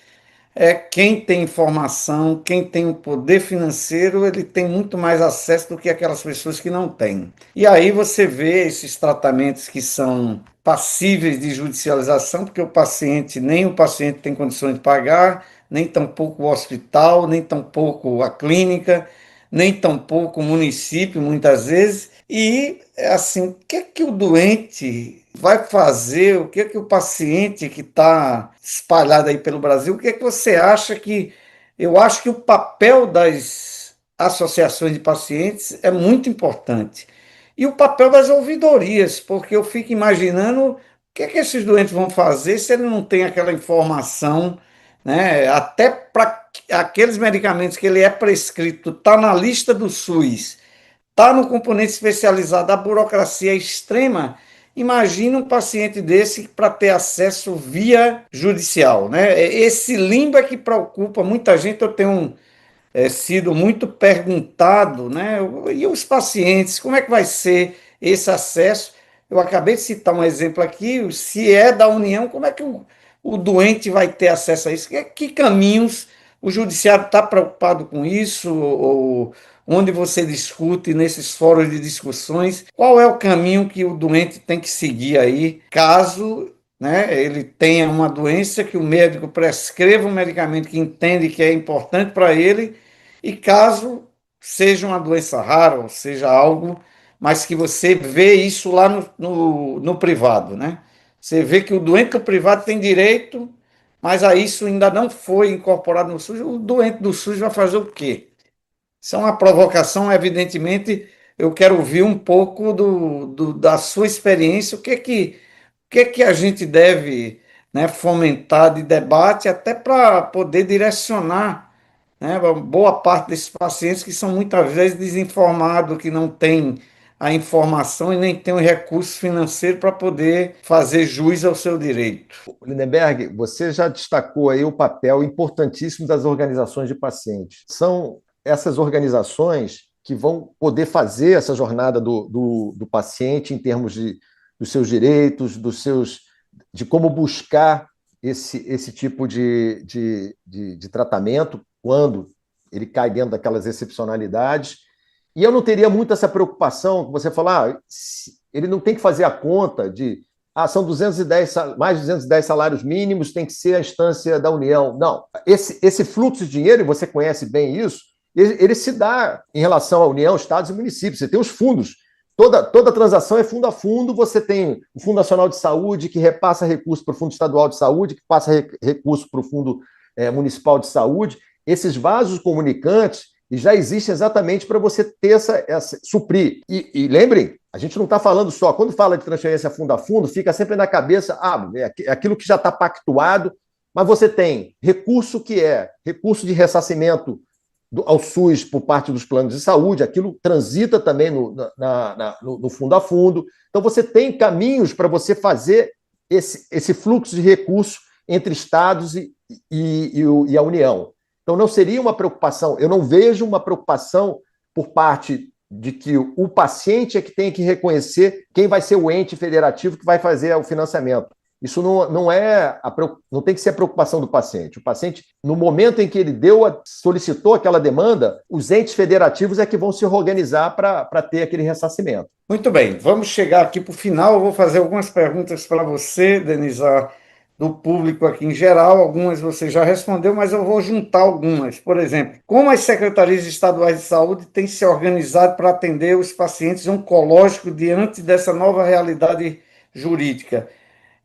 é quem tem informação, quem tem o poder financeiro, ele tem muito mais acesso do que aquelas pessoas que não têm. E aí você vê esses tratamentos que são passíveis de judicialização, porque nem o paciente tem condições de pagar, nem tampouco o hospital, nem tampouco a clínica, nem tampouco o município, muitas vezes. E, assim, o que é que o doente vai fazer? O que é que o paciente que está espalhado aí pelo Brasil, o que é que você acha que... Eu acho que o papel das associações de pacientes é muito importante. E o papel das ouvidorias, porque eu fico imaginando o que é que esses doentes vão fazer se ele não tem aquela informação, né? Até para aqueles medicamentos que ele é prescrito, está na lista do SUS, está no componente especializado, a burocracia é extrema. Imagina um paciente desse para ter acesso via judicial, né? Esse limbo é que preocupa muita gente. Eu tenho sido muito perguntado, né? E os pacientes, como é que vai ser esse acesso? Eu acabei de citar um exemplo aqui, se é da União, como é que o doente vai ter acesso a isso? Que caminhos o judiciário está preocupado com isso? Ou onde você discute nesses fóruns de discussões, qual é o caminho que o doente tem que seguir aí, caso, né, ele tenha uma doença que o médico prescreva um medicamento que entende que é importante para ele, e caso seja uma doença rara, ou seja algo, mas que você vê isso lá no privado, né? Você vê que o doente do privado tem direito, mas a isso ainda não foi incorporado no SUS. O doente do SUS vai fazer o quê? Isso é uma provocação, evidentemente. Eu quero ouvir um pouco da sua experiência, o que é que a gente deve, né, fomentar de debate, até para poder direcionar, né, boa parte desses pacientes que são muitas vezes desinformados, que não têm a informação e nem têm o recurso financeiro para poder fazer jus ao seu direito. Lindenberg, você já destacou aí o papel importantíssimo das organizações de pacientes. São essas organizações que vão poder fazer essa jornada do paciente em termos dos seus direitos, de como buscar esse tipo de tratamento quando ele cai dentro daquelas excepcionalidades. E eu não teria muito essa preocupação que você falar, ele não tem que fazer a conta de são 210, mais de 210 salários mínimos, tem que ser a instância da União. Não, esse fluxo de dinheiro, e você conhece bem isso, ele se dá em relação à União, Estados e municípios. Você tem os fundos. Toda transação é fundo a fundo. Você tem o Fundo Nacional de Saúde, que repassa recurso para o Fundo Estadual de Saúde, que passa recurso para o Fundo Municipal de Saúde. Esses vasos comunicantes já existem exatamente para você ter suprir. E lembrem, a gente não está falando só, quando fala de transferência fundo a fundo, fica sempre na cabeça, é aquilo que já está pactuado, mas você tem recurso que é recurso de ressarcimento ao SUS por parte dos planos de saúde, aquilo transita também no fundo a fundo. Então, você tem caminhos para você fazer esse fluxo de recursos entre estados e a União. Então, não seria uma preocupação, eu não vejo uma preocupação por parte de que o paciente é que tem que reconhecer quem vai ser o ente federativo que vai fazer o financiamento. Isso não tem que ser a preocupação do paciente. O paciente, no momento em que ele solicitou aquela demanda, os entes federativos é que vão se organizar para ter aquele ressarcimento. Muito bem, vamos chegar aqui para o final. Eu vou fazer algumas perguntas para você, Denisa, do público aqui em geral. Algumas você já respondeu, mas eu vou juntar algumas. Por exemplo, como as secretarias estaduais de saúde têm se organizado para atender os pacientes oncológicos diante dessa nova realidade jurídica?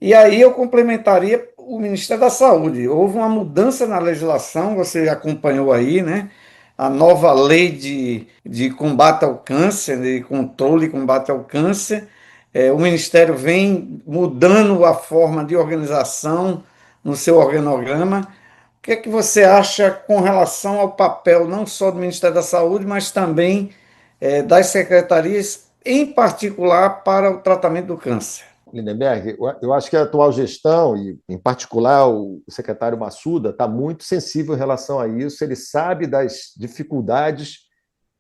E aí eu complementaria o Ministério da Saúde. Houve uma mudança na legislação, você acompanhou aí, né? A nova lei de combate ao câncer, de controle e combate ao câncer. O Ministério vem mudando a forma de organização no seu organograma. O que é que você acha com relação ao papel não só do Ministério da Saúde, mas também das secretarias, em particular para o tratamento do câncer? Lindenberg, eu acho que a atual gestão, e em particular o secretário Massuda, está muito sensível em relação a isso. Ele sabe das dificuldades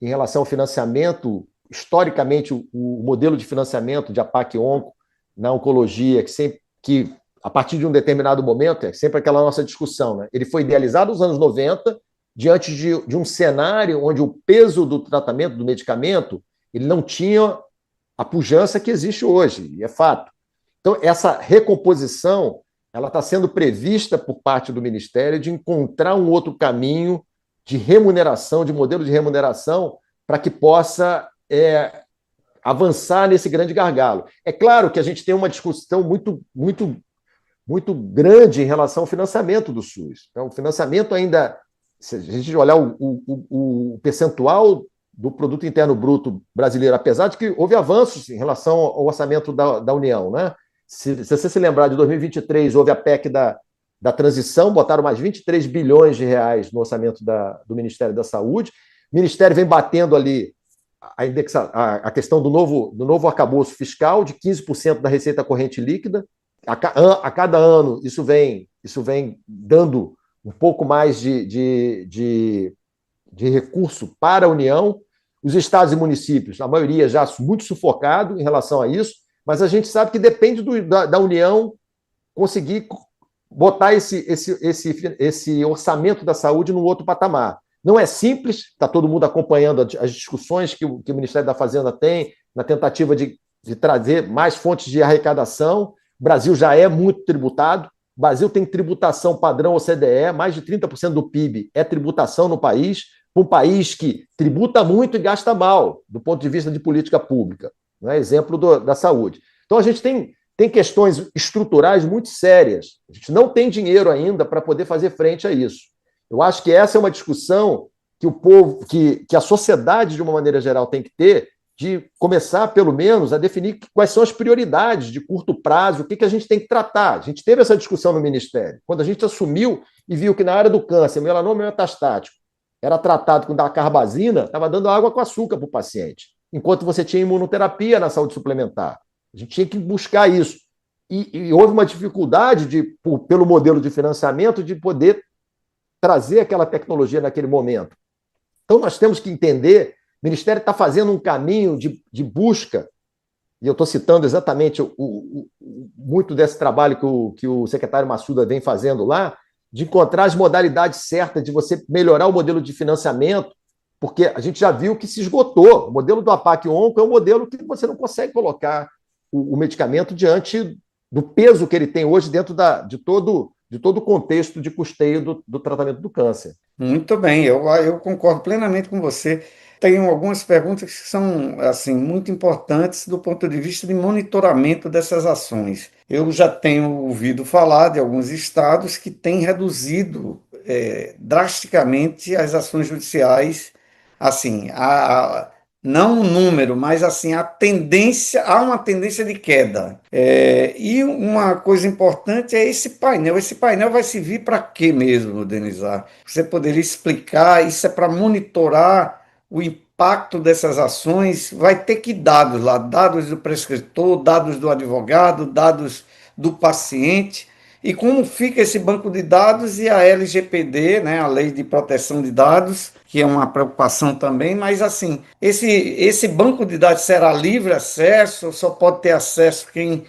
em relação ao financiamento. Historicamente, o modelo de financiamento de APAC-ONCO na oncologia, que a partir de um determinado momento, é sempre aquela nossa discussão, né? Ele foi idealizado nos anos 90, diante de um cenário onde o peso do tratamento, do medicamento, ele não tinha a pujança que existe hoje, e é fato. Então, essa recomposição ela está sendo prevista por parte do Ministério de encontrar um outro caminho de remuneração, de modelo de remuneração, para que possa avançar nesse grande gargalo. É claro que a gente tem uma discussão muito grande em relação ao financiamento do SUS. Então, o financiamento ainda, se a gente olhar o percentual do Produto Interno Bruto brasileiro, apesar de que houve avanços em relação ao orçamento da União, né? Se você se lembrar, de 2023, houve a PEC da transição, botaram mais 23 bilhões de reais no orçamento do Ministério da Saúde. O Ministério vem batendo ali a questão do novo arcabouço fiscal, de 15% da receita corrente líquida. A cada ano, isso vem dando um pouco mais de recurso para a União. Os estados e municípios, a maioria já muito sufocado em relação a isso, mas a gente sabe que depende da União conseguir botar esse orçamento da saúde num outro patamar. Não é simples, está todo mundo acompanhando as discussões que o Ministério da Fazenda tem na tentativa de trazer mais fontes de arrecadação. O Brasil já é muito tributado, o Brasil tem tributação padrão OCDE, mais de 30% do PIB é tributação no país, um país que tributa muito e gasta mal, do ponto de vista de política pública. Não é exemplo da saúde. Então, a gente tem questões estruturais muito sérias. A gente não tem dinheiro ainda para poder fazer frente a isso. Eu acho que essa é uma discussão que o povo, que a sociedade, de uma maneira geral, tem que ter, de começar, pelo menos, a definir quais são as prioridades de curto prazo, o que a gente tem que tratar. A gente teve essa discussão no Ministério. Quando a gente assumiu e viu que na área do câncer, melanoma metastático, era tratado com dacarbazina, estava dando água com açúcar para o paciente, enquanto você tinha imunoterapia na saúde suplementar. A gente tinha que buscar isso. E houve uma dificuldade, pelo modelo de financiamento, de poder trazer aquela tecnologia naquele momento. Então, nós temos que entender, o Ministério está fazendo um caminho de busca, e eu estou citando exatamente muito desse trabalho que o secretário Massuda vem fazendo lá, de encontrar as modalidades certas de você melhorar o modelo de financiamento porque a gente já viu que se esgotou. O modelo do APAC-ONCO é um modelo que você não consegue colocar o medicamento diante do peso que ele tem hoje dentro de todo o contexto de custeio do tratamento do câncer. Muito bem, eu concordo plenamente com você. Tenho algumas perguntas que são assim muito importantes do ponto de vista de monitoramento dessas ações. Eu já tenho ouvido falar de alguns estados que têm reduzido drasticamente as ações judiciais, assim, não o número, mas assim a tendência, há uma tendência de queda. E uma coisa importante é esse painel. Esse painel vai servir para quê mesmo, Denizar? Você poderia explicar? Isso é para monitorar o impacto dessas ações? Vai ter que dados lá, dados do prescritor, dados do advogado, dados do paciente. E como fica esse banco de dados e a LGPD, né, a Lei de Proteção de Dados, que é uma preocupação também, mas assim, esse banco de dados será livre acesso, só pode ter acesso quem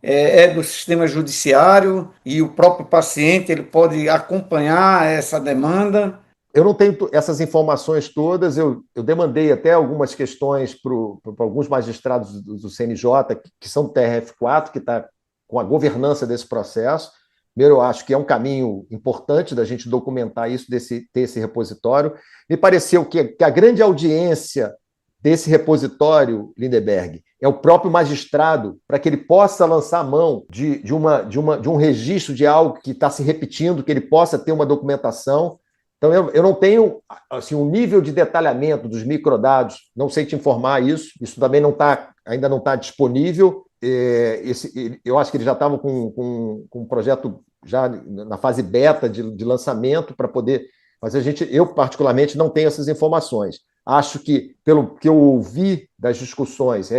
é do sistema judiciário e o próprio paciente ele pode acompanhar essa demanda. Eu não tenho essas informações todas, eu demandei até algumas questões para alguns magistrados do CNJ, que são do TRF4, que está com a governança desse processo. Primeiro, eu acho que é um caminho importante da gente documentar isso, ter esse repositório. Me pareceu que a grande audiência desse repositório, Lindeberg, é o próprio magistrado, para que ele possa lançar a mão de um registro de algo que está se repetindo, que ele possa ter uma documentação. Então, eu não tenho assim, um nível de detalhamento dos microdados, não sei te informar isso também ainda não está disponível. Eu acho que eles já estavam com um projeto já na fase beta de lançamento para poder, mas eu particularmente não tenho essas informações. Acho que, pelo que eu ouvi das discussões,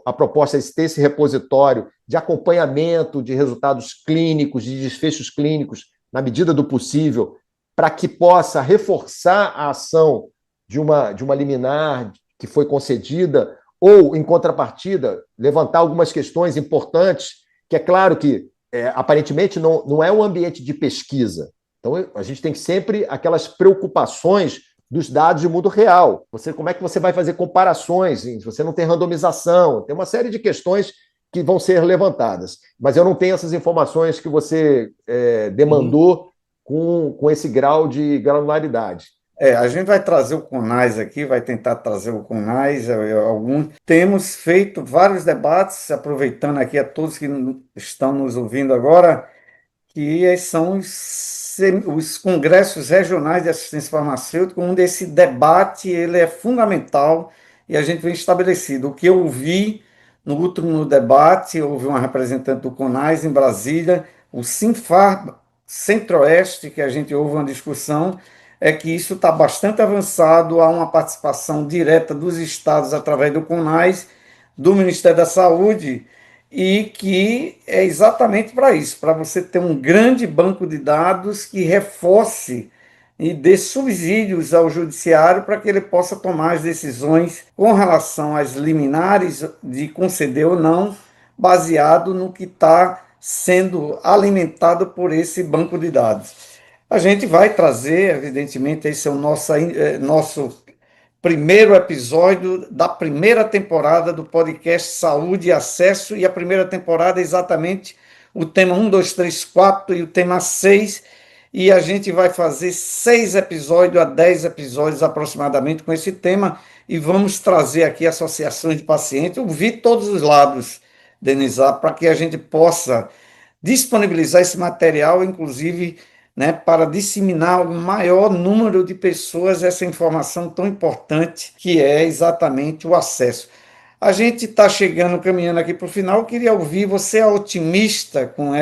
a proposta é ter esse repositório de acompanhamento de resultados clínicos, de desfechos clínicos, na medida do possível, para que possa reforçar a ação de uma liminar que foi concedida, ou, em contrapartida, levantar algumas questões importantes, que é claro que, aparentemente, não é um ambiente de pesquisa. Então, a gente tem sempre aquelas preocupações dos dados de mundo real. Como é que você vai fazer comparações? Se você não tem randomização, tem uma série de questões que vão ser levantadas. Mas eu não tenho essas informações que você demandou com esse grau de granularidade. A gente vai trazer o CONAS aqui, vai tentar trazer o CONAS, Temos feito vários debates, aproveitando aqui a todos que estão nos ouvindo agora, que são os congressos regionais de assistência farmacêutica, onde esse debate ele é fundamental e a gente vem estabelecido. O que eu vi no último debate, houve uma representante do CONAS em Brasília, o Sinfar Centro-Oeste, que a gente houve uma discussão, é que isso está bastante avançado, há uma participação direta dos estados através do CONAS, do Ministério da Saúde, e que é exatamente para isso, para você ter um grande banco de dados que reforce e dê subsídios ao judiciário para que ele possa tomar as decisões com relação às liminares de conceder ou não, baseado no que está sendo alimentado por esse banco de dados. A gente vai trazer, evidentemente, esse é o nosso primeiro episódio da primeira temporada do podcast Saúde e Acesso, e a primeira temporada é exatamente o tema 1, 2, 3, 4 e o tema 6, e a gente vai fazer 6 episódios a 10 episódios aproximadamente com esse tema, e vamos trazer aqui associações de pacientes, ouvir todos os lados, Denizar, para que a gente possa disponibilizar esse material, inclusive, né, para disseminar o maior número de pessoas essa informação tão importante que é exatamente o acesso. A gente está chegando, caminhando aqui para o final, eu queria ouvir, você é otimista com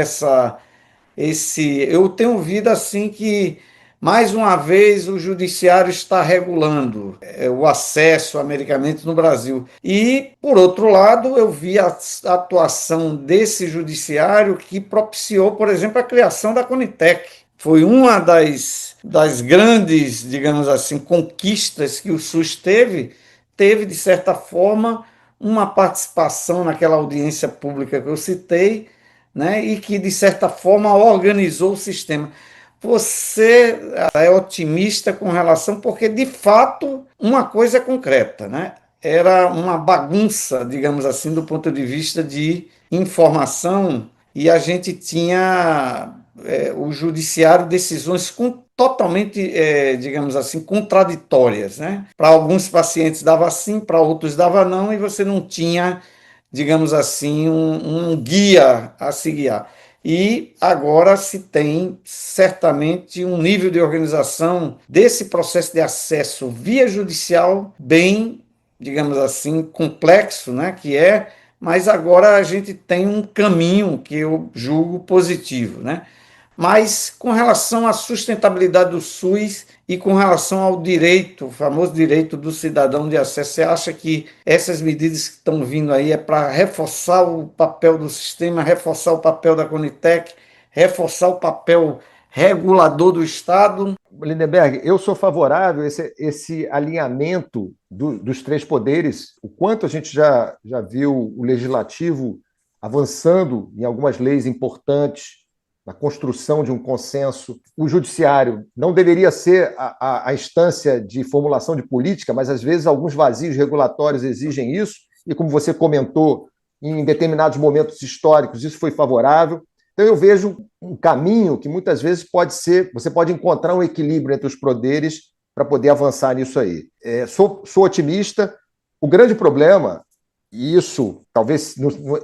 eu tenho ouvido assim que, mais uma vez, o judiciário está regulando o acesso a medicamentos no Brasil. E, por outro lado, eu vi a atuação desse judiciário que propiciou, por exemplo, a criação da Conitec. Foi uma das grandes, digamos assim, conquistas que o SUS teve, de certa forma, uma participação naquela audiência pública que eu citei, né, e que, de certa forma, organizou o sistema. você é otimista com relação, porque de fato uma coisa é concreta, né? Era uma bagunça, digamos assim, do ponto de vista de informação, e a gente tinha o judiciário decisões totalmente, digamos assim, contraditórias, né? Para alguns pacientes dava sim, para outros dava não, e você não tinha, digamos assim, um guia a se guiar. E agora se tem certamente um nível de organização desse processo de acesso via judicial bem, digamos assim, complexo, né, que é, mas agora a gente tem um caminho que eu julgo positivo, né? Mas com relação à sustentabilidade do SUS e com relação ao direito, o famoso direito do cidadão de acesso, você acha que essas medidas que estão vindo aí é para reforçar o papel do sistema, reforçar o papel da Conitec, reforçar o papel regulador do Estado? Lindenberg, eu sou favorável a esse alinhamento dos três poderes. O quanto a gente já viu o legislativo avançando em algumas leis importantes, na construção de um consenso. O judiciário não deveria ser a instância de formulação de política, mas às vezes alguns vazios regulatórios exigem isso, e como você comentou, em determinados momentos históricos isso foi favorável. Então eu vejo um caminho que muitas vezes pode ser, você pode encontrar um equilíbrio entre os poderes para poder avançar nisso aí. Sou otimista. O grande problema, e isso talvez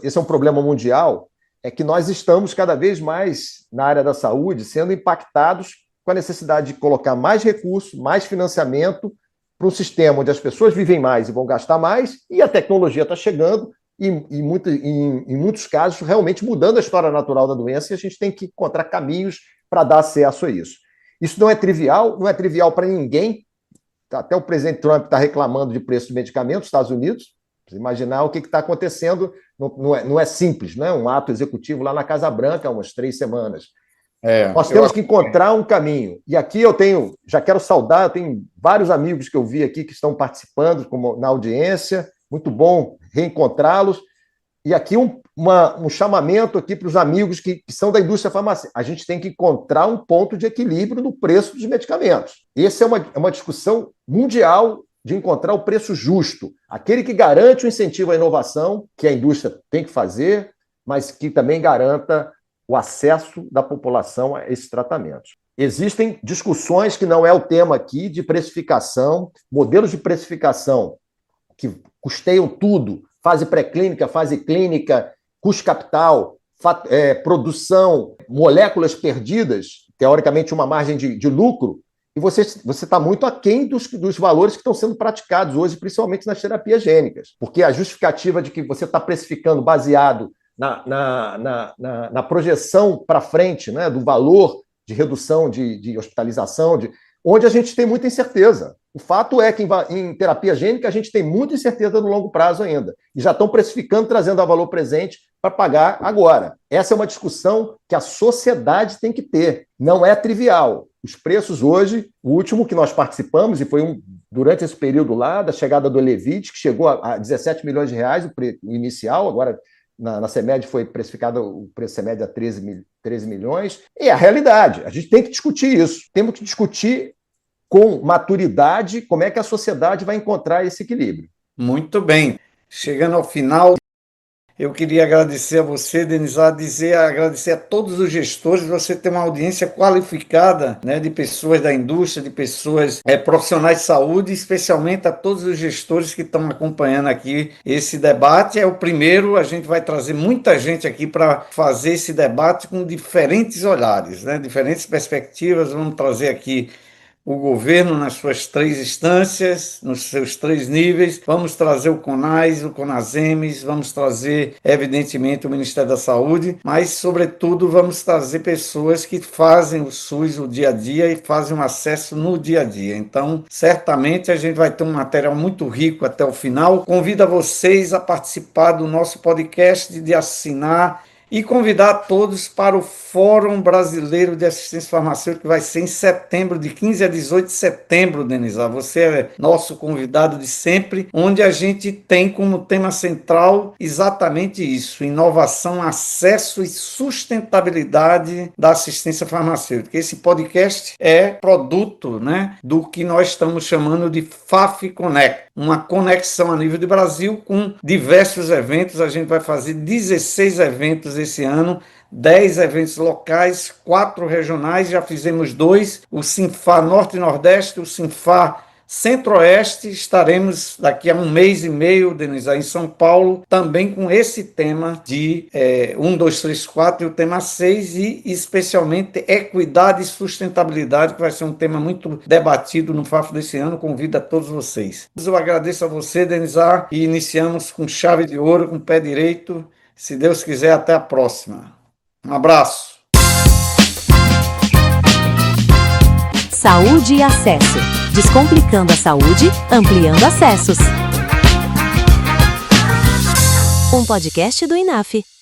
esse é um problema mundial, é que nós estamos cada vez mais na área da saúde sendo impactados com a necessidade de colocar mais recursos, mais financiamento para um sistema onde as pessoas vivem mais e vão gastar mais, e a tecnologia está chegando, e em muitos casos, realmente mudando a história natural da doença, e a gente tem que encontrar caminhos para dar acesso a isso. Isso não é trivial para ninguém. Até o presidente Trump está reclamando de preço de medicamentos nos Estados Unidos. Você imaginar o que está acontecendo, não é simples, não é um ato executivo lá na Casa Branca há umas 3 semanas. Nós temos que encontrar um caminho. E aqui já quero saudar, eu tenho vários amigos que eu vi aqui que estão participando na audiência, muito bom reencontrá-los. E aqui um chamamento aqui para os amigos que são da indústria farmacêutica. A gente tem que encontrar um ponto de equilíbrio no preço dos medicamentos. Essa é uma discussão mundial de encontrar o preço justo, aquele que garante o incentivo à inovação, que a indústria tem que fazer, mas que também garanta o acesso da população a esses tratamentos. Existem discussões que não é o tema aqui, de precificação, modelos de precificação que custeiam tudo, fase pré-clínica, fase clínica, custo capital, produção, moléculas perdidas, teoricamente uma margem de lucro, e você está muito aquém dos valores que estão sendo praticados hoje, principalmente nas terapias gênicas, porque a justificativa de que você está precificando baseado na projeção para frente, né, do valor de redução de hospitalização, onde a gente tem muita incerteza. O fato é que em terapia gênica a gente tem muita incerteza no longo prazo ainda. E já estão precificando, trazendo a valor presente para pagar agora. Essa é uma discussão que a sociedade tem que ter. Não é trivial. Os preços hoje, o último que nós participamos, e foi durante esse período lá, da chegada do Elevite, que chegou a 17 milhões de reais, o inicial, agora na CEMED foi precificado o preço CEMED a 13 milhões. E é a realidade. A gente tem que discutir isso. Temos que discutir com maturidade como é que a sociedade vai encontrar esse equilíbrio. Muito bem. Chegando ao final, eu queria agradecer a você, Denizar, agradecer a todos os gestores. Você tem uma audiência qualificada, né, de pessoas da indústria, de pessoas profissionais de saúde, especialmente a todos os gestores que estão acompanhando aqui esse debate. É o primeiro, a gente vai trazer muita gente aqui para fazer esse debate com diferentes olhares, né, diferentes perspectivas. Vamos trazer aqui o governo nas suas 3 instâncias, nos seus 3 níveis. Vamos trazer o CONAS, o CONASEMES, vamos trazer, evidentemente, o Ministério da Saúde, mas, sobretudo, vamos trazer pessoas que fazem o SUS o dia a dia e fazem o acesso no dia a dia. Então, certamente, a gente vai ter um material muito rico até o final. Convido a vocês a participar do nosso podcast, de assinar e convidar todos para o Fórum Brasileiro de Assistência Farmacêutica, que vai ser em setembro, de 15 a 18 de setembro, Denisa. Você é nosso convidado de sempre, onde a gente tem como tema central exatamente isso: inovação, acesso e sustentabilidade da assistência farmacêutica. Esse podcast é produto, né, do que nós estamos chamando de FAF Connect, uma conexão a nível de Brasil com diversos eventos. A gente vai fazer 16 eventos esse ano, 10 eventos locais, 4 regionais, já fizemos 2, o Sinfar Norte e Nordeste, o Sinfar Centro-Oeste. Estaremos daqui a um mês e meio, Denise, em São Paulo, também com esse tema de 1, 2, 3, 4 e o tema 6, e especialmente equidade e sustentabilidade, que vai ser um tema muito debatido no FAF desse ano. Convido a todos vocês. Eu agradeço a você, Denise, e iniciamos com chave de ouro, com pé direito. Se Deus quiser, até a próxima. Um abraço. Saúde e acesso. Descomplicando a saúde, ampliando acessos. Um podcast do INAF.